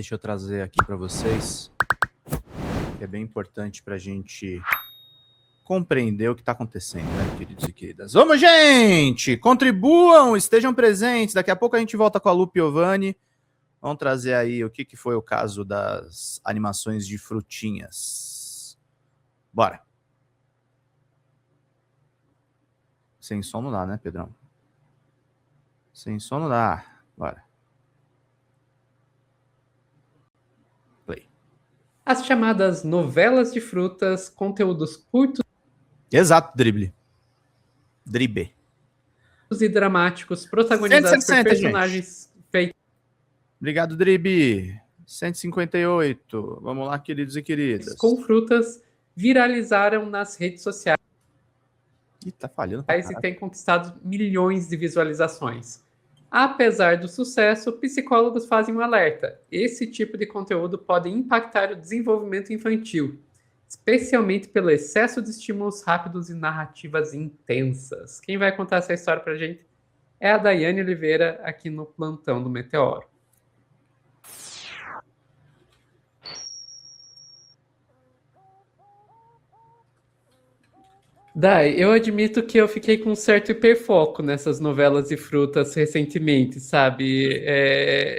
Deixa eu trazer aqui para vocês, que é bem importante para a gente compreender o que está acontecendo, né, queridos e queridas? Vamos, gente! Contribuam, estejam presentes. Daqui a pouco a gente volta com a Lu Piovani. Vamos trazer aí o que foi o caso das animações de frutinhas. Bora. Sem som não dá, né, Pedrão? Sem som não dá. Bora. Play. As chamadas novelas de frutas, conteúdos curtos. Exato, drible. E dramáticos, protagonizados por personagens feitos. Obrigado, Dribe. 158. Vamos lá, queridos e queridas. Com frutas, viralizaram nas redes sociais. Ih, tá falhando. E tem conquistado milhões de visualizações. Apesar do sucesso, psicólogos fazem um alerta. Esse tipo de conteúdo pode impactar o desenvolvimento infantil, especialmente pelo excesso de estímulos rápidos e narrativas intensas. Quem vai contar essa história pra gente é a Daiane Oliveira, aqui no Plantão do Meteoro. Dai, eu admito que eu fiquei com um certo hiperfoco nessas novelas de frutas recentemente, sabe?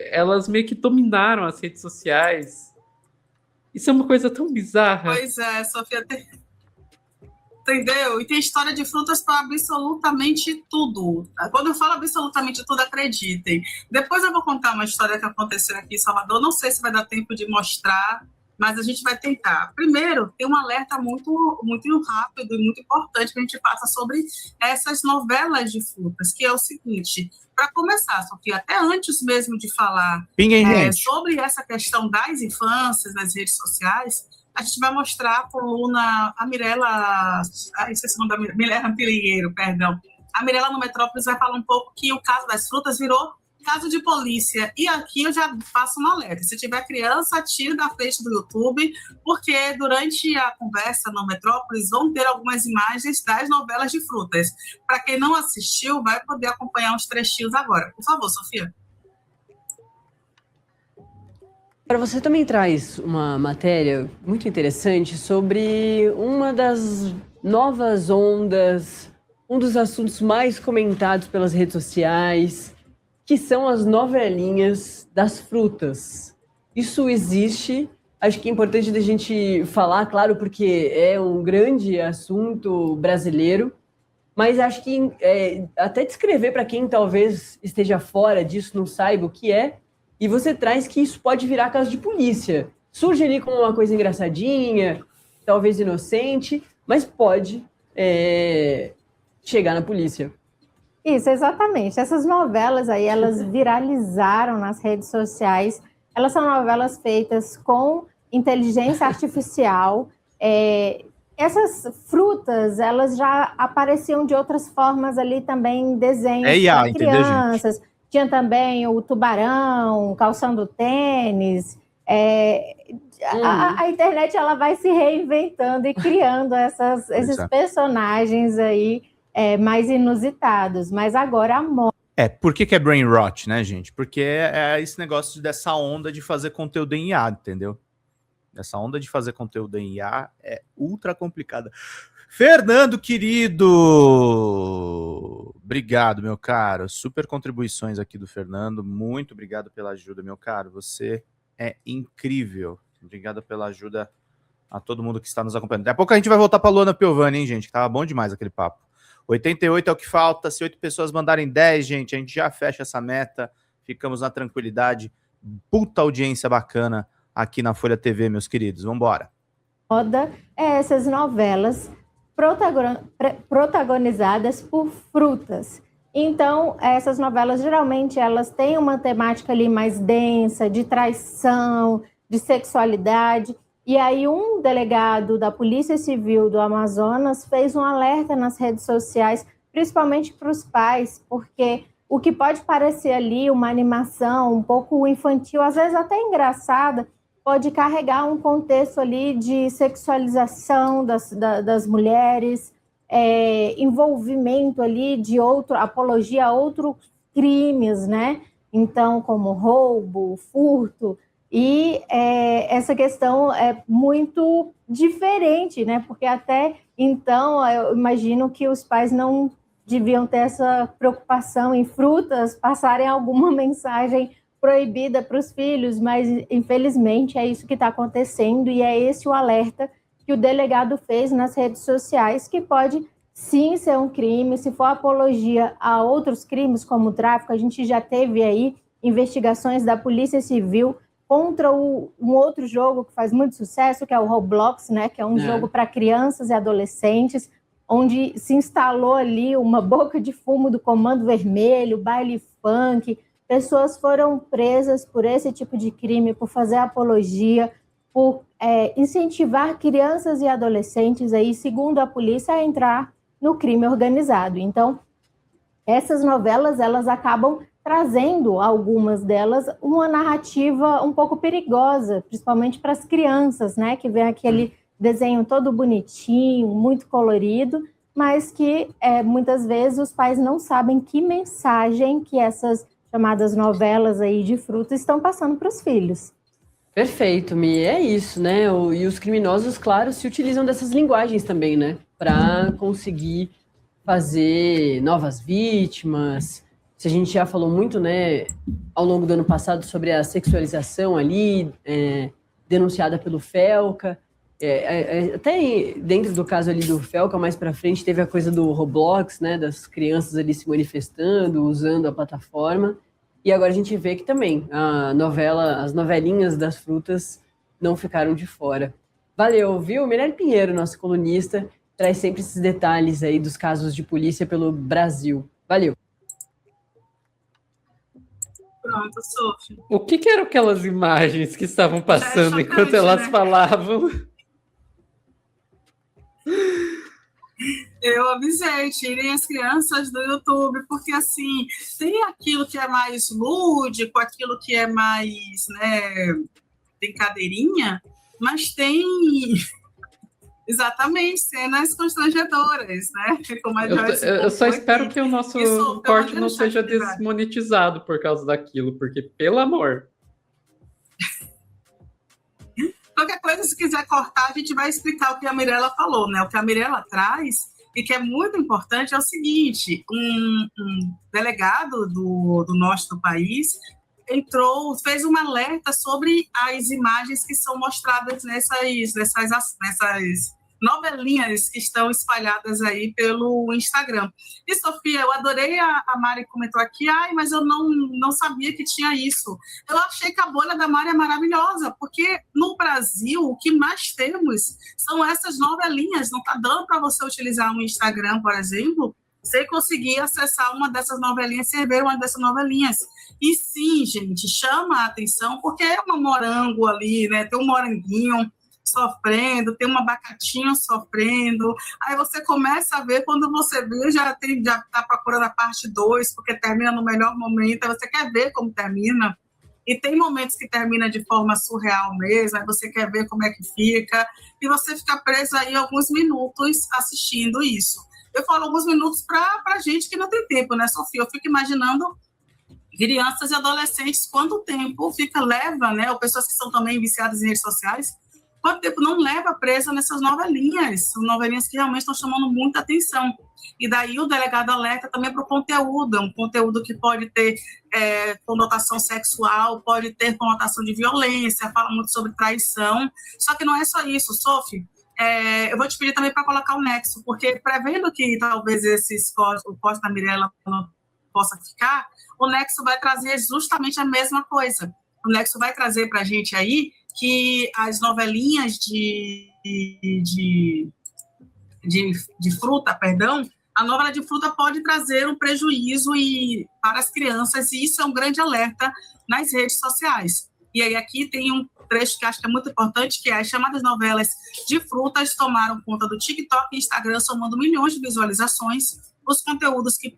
Elas meio que dominaram as redes sociais. Isso é uma coisa tão bizarra. Pois é, Sofia. Entendeu? E tem história de frutas para absolutamente tudo. Quando eu falo absolutamente tudo, acreditem. Depois eu vou contar uma história que aconteceu aqui em Salvador. Não sei se vai dar tempo de mostrar, mas a gente vai tentar. Primeiro, tem um alerta muito rápido e muito importante que a gente passa sobre essas novelas de frutas, que é o seguinte. Para começar, Sofia, até antes mesmo de falar sobre essa questão das infâncias nas redes sociais, a gente vai mostrar a coluna, a Mirella, esqueci o nome da Mirella Pilheiro, perdão. A Mirella no Metrópolis vai falar um pouco que o caso das frutas virou caso de polícia. E aqui eu já faço um alerta. Se tiver criança, tire da frente do YouTube, porque durante a conversa no Metrópolis vão ter algumas imagens das novelas de frutas. Para quem não assistiu, vai poder acompanhar uns trechinhos agora. Por favor, Sofia. Para você também traz uma matéria muito interessante sobre uma das novas ondas, um dos assuntos mais comentados pelas redes sociais, que são as novelinhas das frutas. Isso existe, acho que é importante da gente falar, claro, porque é um grande assunto brasileiro, mas acho que até descrever para quem talvez esteja fora disso, não saiba o que é, e você traz que isso pode virar caso de polícia. Surge ali como uma coisa engraçadinha, talvez inocente, mas pode chegar na polícia. Isso, exatamente. Essas novelas aí, elas viralizaram nas redes sociais. Elas são novelas feitas com inteligência artificial. Essas frutas, elas já apareciam de outras formas ali também em desenhos para crianças. Entendeu, tinha também o tubarão calçando tênis. A internet ela vai se reinventando e criando esses personagens aí mais inusitados. Mas agora a moda... Por que é brain rot, né, gente? Porque é esse negócio dessa onda de fazer conteúdo em IA, entendeu? Essa onda de fazer conteúdo em IA é ultra complicada. Fernando, querido! Obrigado, meu caro. Super contribuições aqui do Fernando. Muito obrigado pela ajuda, meu caro. Você é incrível. Obrigado pela ajuda a todo mundo que está nos acompanhando. Daqui a pouco a gente vai voltar para a Luana Piovani, hein, gente? Que tava bom demais aquele papo. 88 é o que falta. Se 8 pessoas mandarem 10, gente, a gente já fecha essa meta. Ficamos na tranquilidade. Puta audiência bacana aqui na Folha TV, meus queridos. Vamos embora. Moda é essas novelas protagonizadas por frutas. Então, essas novelas, geralmente, elas têm uma temática ali mais densa, de traição, de sexualidade. E aí, um delegado da Polícia Civil do Amazonas fez um alerta nas redes sociais, principalmente para os pais, porque o que pode parecer ali uma animação um pouco infantil, às vezes até engraçada, pode carregar um contexto ali de sexualização das mulheres, envolvimento ali de apologia a outros crimes, né? Então, como roubo, furto. E essa questão é muito diferente, né? Porque até então eu imagino que os pais não deviam ter essa preocupação em frutas passarem alguma mensagem proibida para os filhos, mas infelizmente é isso que está acontecendo e é esse o alerta que o delegado fez nas redes sociais, que pode sim ser um crime, se for apologia a outros crimes como o tráfico. A gente já teve aí investigações da Polícia Civil contra um outro jogo que faz muito sucesso, que é o Roblox, né? Que é um jogo para crianças e adolescentes, onde se instalou ali uma boca de fumo do Comando Vermelho, baile funk. Pessoas foram presas por esse tipo de crime, por fazer apologia, por incentivar crianças e adolescentes, aí, segundo a polícia, a entrar no crime organizado. Então, essas novelas, elas acabam trazendo, algumas delas, uma narrativa um pouco perigosa, principalmente para as crianças, né? Que vem aquele desenho todo bonitinho, muito colorido, mas que muitas vezes os pais não sabem que mensagem que essas chamadas novelas aí de fruta estão passando para os filhos. Perfeito, Mi. É isso, né? E os criminosos, claro, se utilizam dessas linguagens também, né? Para conseguir fazer novas vítimas. Se a gente já falou muito, né, ao longo do ano passado sobre a sexualização ali, denunciada pelo Felca. Até dentro do caso ali do Felca, mais para frente, teve a coisa do Roblox, né, das crianças ali se manifestando, usando a plataforma. E agora a gente vê que também as novelinhas das frutas não ficaram de fora. Valeu, viu? Mirelle Pinheiro, nossa colunista, traz sempre esses detalhes aí dos casos de polícia pelo Brasil. Valeu. Pronto, Sophie. O que eram aquelas imagens que estavam passando enquanto elas falavam? Eu avisei, tirem as crianças do YouTube, porque assim, tem aquilo que é mais lúdico, aquilo que é mais, né, brincadeirinha, mas tem exatamente cenas constrangedoras, né? Como eu só espero que o nosso corte não seja desmonetizado por causa daquilo, porque, pelo amor... Qualquer coisa, se quiser cortar, a gente vai explicar o que a Mirella falou, né? O que a Mirella traz, e que é muito importante, é o seguinte: um delegado do norte do país fez um alerta sobre as imagens que são mostradas nessas novelinhas que estão espalhadas aí pelo Instagram. E, Sofia, eu adorei, a Mari comentou aqui, mas eu não sabia que tinha isso. Eu achei que a bolha da Mari é maravilhosa, porque no Brasil o que mais temos são essas novelinhas. Não está dando para você utilizar um Instagram, por exemplo, sem conseguir acessar uma dessas novelinhas, sem ver uma dessas novelinhas. E sim, gente, chama a atenção, porque é uma morango ali, né? Tem um moranguinho sofrendo, tem um abacatinho sofrendo, aí você começa a ver, quando você vê, já está procurando a parte 2, porque termina no melhor momento, aí você quer ver como termina, e tem momentos que termina de forma surreal mesmo, aí você quer ver como é que fica, e você fica preso aí alguns minutos assistindo isso. Eu falo alguns minutos para gente que não tem tempo, né, Sofia? Eu fico imaginando crianças e adolescentes, quanto tempo leva, né, ou pessoas que são também viciadas em redes sociais, quanto tempo não leva presa nessas novelinhas, são novelinhas que realmente estão chamando muita atenção. E daí o delegado alerta também para o conteúdo, um conteúdo que pode ter conotação sexual, pode ter conotação de violência, fala muito sobre traição, só que não é só isso, Sophie. Eu vou te pedir também para colocar o nexo, porque prevendo que talvez o post da Mirella não possa ficar, o nexo vai trazer justamente a mesma coisa. O nexo vai trazer para a gente aí que as novelinhas de fruta, a novela de fruta pode trazer um prejuízo para as crianças, e isso é um grande alerta nas redes sociais. E aí aqui tem um trecho que acho que é muito importante, que é: as chamadas novelas de frutas tomaram conta do TikTok e Instagram, somando milhões de visualizações. Os conteúdos que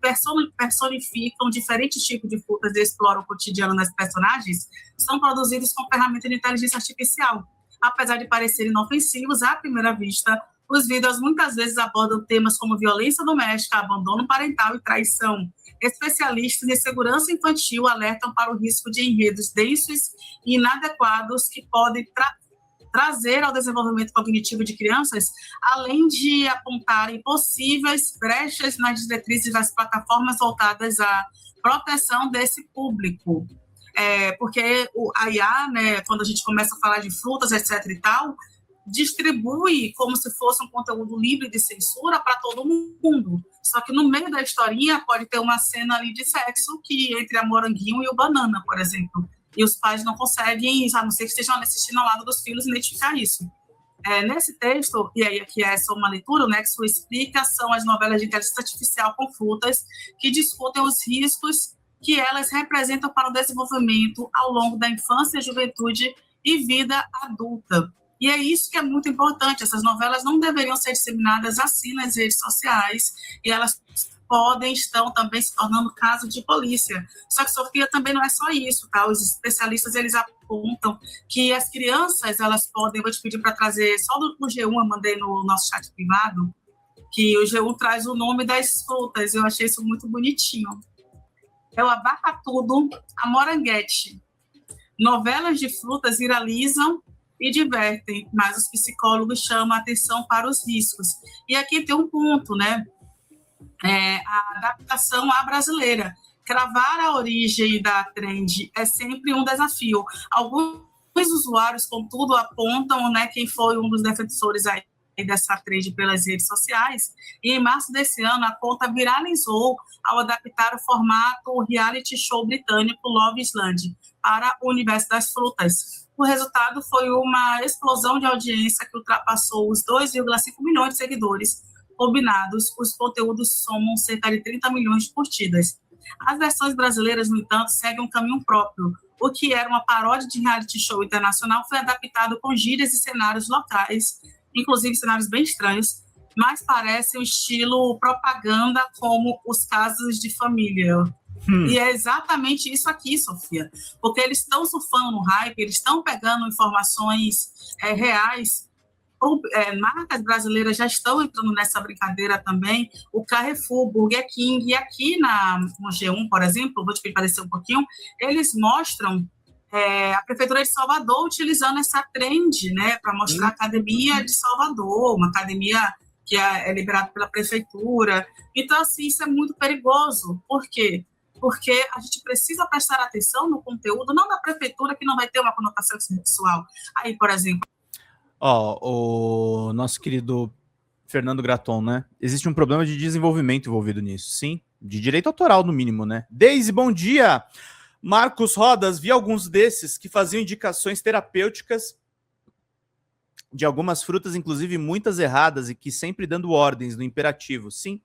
personificam diferentes tipos de frutas e exploram o cotidiano das personagens são produzidos com ferramenta de inteligência artificial. Apesar de parecerem inofensivos à primeira vista, os vídeos muitas vezes abordam temas como violência doméstica, abandono parental e traição. especialistas em segurança infantil alertam para o risco de enredos densos e inadequados que podem trazer ao desenvolvimento cognitivo de crianças, além de apontarem possíveis brechas nas diretrizes das plataformas voltadas à proteção desse público. Porque a IA, né, quando a gente começa a falar de frutas, etc. e tal, distribui como se fosse um conteúdo livre de censura para todo mundo. Só que no meio da historinha pode ter uma cena ali de sexo que entre a moranguinho e o banana, por exemplo. E os pais não conseguem, a não ser que estejam assistindo ao lado dos filhos, identificar isso. Nesse texto, e aí aqui é só uma leitura, o Nexo explica, são as novelas de inteligência artificial com frutas que discutem os riscos que elas representam para o desenvolvimento ao longo da infância, juventude e vida adulta. E é isso que é muito importante, essas novelas não deveriam ser disseminadas assim nas redes sociais, e elas estão também se tornando caso de polícia. Só que, Sofia, também não é só isso, tá? Os especialistas, eles apontam que as crianças, elas podem, vou te pedir para trazer, só do G1, eu mandei no nosso chat privado, que o G1 traz o nome das frutas, eu achei isso muito bonitinho. É o abacatudo, a moranguete. Novelas de frutas viralizam e divertem, mas os psicólogos chamam a atenção para os riscos. E aqui tem um ponto, né? A adaptação à brasileira. Cravar a origem da trend é sempre um desafio. Alguns usuários, contudo, apontam, né, quem foi um dos defensores aí dessa trend pelas redes sociais, e em março desse ano a conta viralizou ao adaptar o formato reality show britânico Love Island para o universo das frutas. O resultado foi uma explosão de audiência que ultrapassou os 2,5 milhões de seguidores combinados. Os conteúdos somam cerca de 30 milhões de curtidas. As versões brasileiras, no entanto, seguem um caminho próprio. O que era uma paródia de reality show internacional foi adaptado com gírias e cenários locais, inclusive cenários bem estranhos, mas parece um estilo propaganda, como os casos de família. E é exatamente isso aqui, Sofia, porque eles estão surfando no hype, eles estão pegando informações reais. Marcas brasileiras já estão entrando nessa brincadeira também, o Carrefour, Burger King, e aqui no G1, por exemplo, vou te pedir para descer um pouquinho, eles mostram a Prefeitura de Salvador utilizando essa trend, né, para mostrar a Academia de Salvador, uma academia que é liberada pela Prefeitura. Então, assim, isso é muito perigoso. Por quê? Porque a gente precisa prestar atenção no conteúdo, não da Prefeitura, que não vai ter uma conotação sexual. Aí, por exemplo... o nosso querido Fernando Graton, né? Existe um problema de desenvolvimento envolvido nisso, sim. De direito autoral, no mínimo, né? Deise, bom dia! Marcos Rodas, vi alguns desses que faziam indicações terapêuticas de algumas frutas, inclusive muitas erradas, e que sempre dando ordens no imperativo. Sim.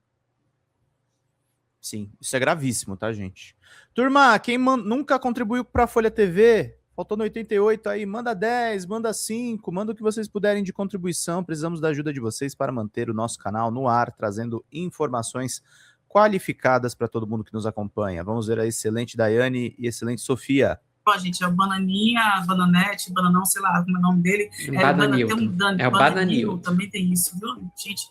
Sim, isso é gravíssimo, tá, gente? Turma, quem nunca contribuiu para a Folha TV, faltou no 88 aí, manda 10, manda 5, manda o que vocês puderem de contribuição. Precisamos da ajuda de vocês para manter o nosso canal no ar, trazendo informações qualificadas para todo mundo que nos acompanha. Vamos ver a excelente Daiane e excelente Sofia. Gente, é o Bananinha, Bananete, Bananão, sei lá como é o nome dele. É o Bananil. Também tem isso, viu, gente?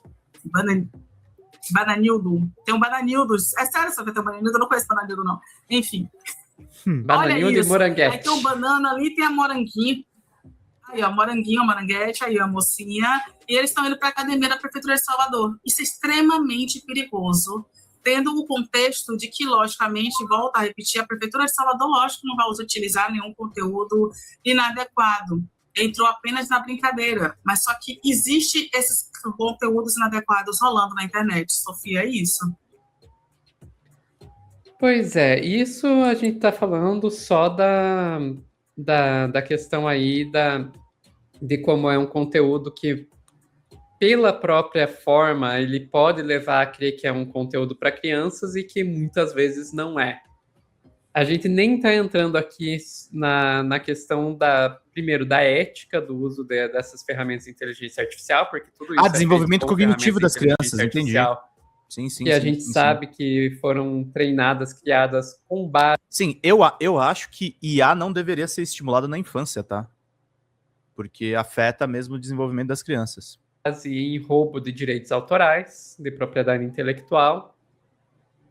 Bananildo. Tem um Bananildo. É sério, Sofia, tem um Bananildo? Eu não conheço Bananildo, não. Enfim. Bananildo e moranguete. Aí tem o banana ali, tem a moranguinho. Aí, ó, moranguinho, a moranguete, aí a mocinha. E eles estão indo para a academia da Prefeitura de Salvador. Isso é extremamente perigoso, tendo o contexto de que, logicamente, volta a repetir, a Prefeitura de Salvador, lógico, não vai utilizar nenhum conteúdo inadequado. Entrou apenas na brincadeira. Mas só que existe esses conteúdos inadequados rolando na internet. Sofia, é isso? Pois é, isso a gente está falando só da questão aí de como é um conteúdo que, pela própria forma, ele pode levar a crer que é um conteúdo para crianças e que muitas vezes não é. A gente nem está entrando aqui na questão primeiro, da ética do uso dessas ferramentas de inteligência artificial, porque tudo isso desenvolvimento cognitivo das crianças, entendi. Sim, que a gente sabe que foram treinadas, criadas com base... Sim, eu acho que IA não deveria ser estimulada na infância, tá? Porque afeta mesmo o desenvolvimento das crianças. Em roubo de direitos autorais, de propriedade intelectual.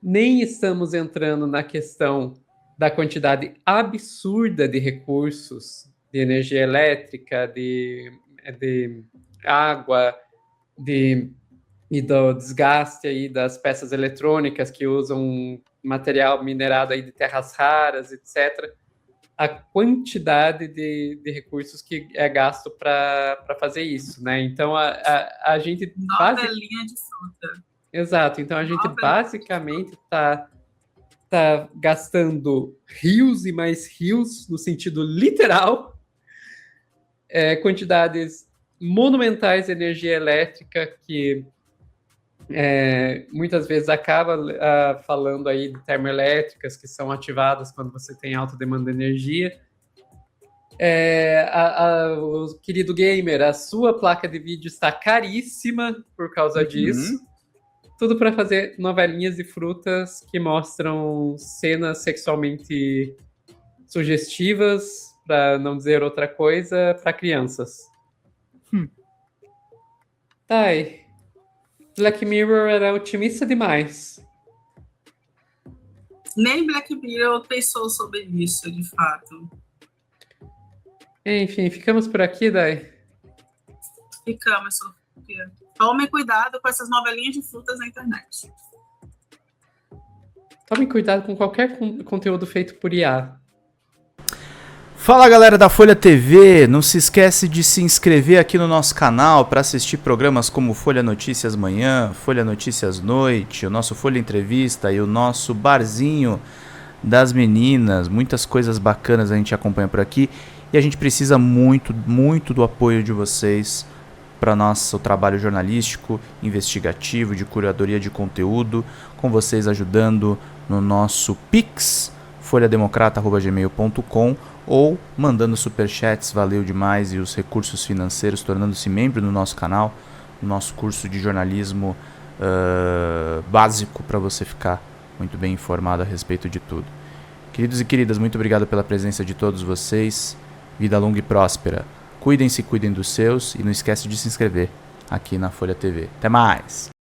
nem estamos entrando na questão da quantidade absurda de recursos, de energia elétrica, de água, e do desgaste aí das peças eletrônicas que usam material minerado aí de terras raras, etc. A quantidade de recursos que é gasto para fazer isso, né? Então, a gente... Novelinha de fruta. Exato. Então, a gente basicamente está gastando rios e mais rios, no sentido literal, quantidades monumentais de energia elétrica que muitas vezes acaba falando aí de termoelétricas que são ativadas quando você tem alta demanda de energia. O querido gamer, a sua placa de vídeo está caríssima por causa disso. Tudo para fazer novelinhas de frutas que mostram cenas sexualmente sugestivas, para não dizer outra coisa, para crianças. Thay, Black Mirror era otimista demais. Nem Black Mirror pensou sobre isso, de fato. Enfim, ficamos por aqui, Thay? Ficamos, Sofia. Tomem cuidado com essas novelinhas de frutas na internet. Tomem cuidado com qualquer conteúdo feito por IA. Fala galera da Folha TV, não se esquece de se inscrever aqui no nosso canal para assistir programas como Folha Notícias Manhã, Folha Notícias Noite, o nosso Folha Entrevista e o nosso Barzinho das Meninas. Muitas coisas bacanas a gente acompanha por aqui e a gente precisa muito, muito do apoio de vocês para nosso trabalho jornalístico, investigativo, de curadoria de conteúdo, com vocês ajudando no nosso Pix, folhademocrata@gmail.com, ou mandando superchats, valeu demais, e os recursos financeiros, tornando-se membro do nosso canal, no nosso curso de jornalismo básico, para você ficar muito bem informado a respeito de tudo. Queridos e queridas, muito obrigado pela presença de todos vocês, vida longa e próspera. Cuidem-se, cuidem dos seus, e não esquece de se inscrever aqui na Folha TV. Até mais!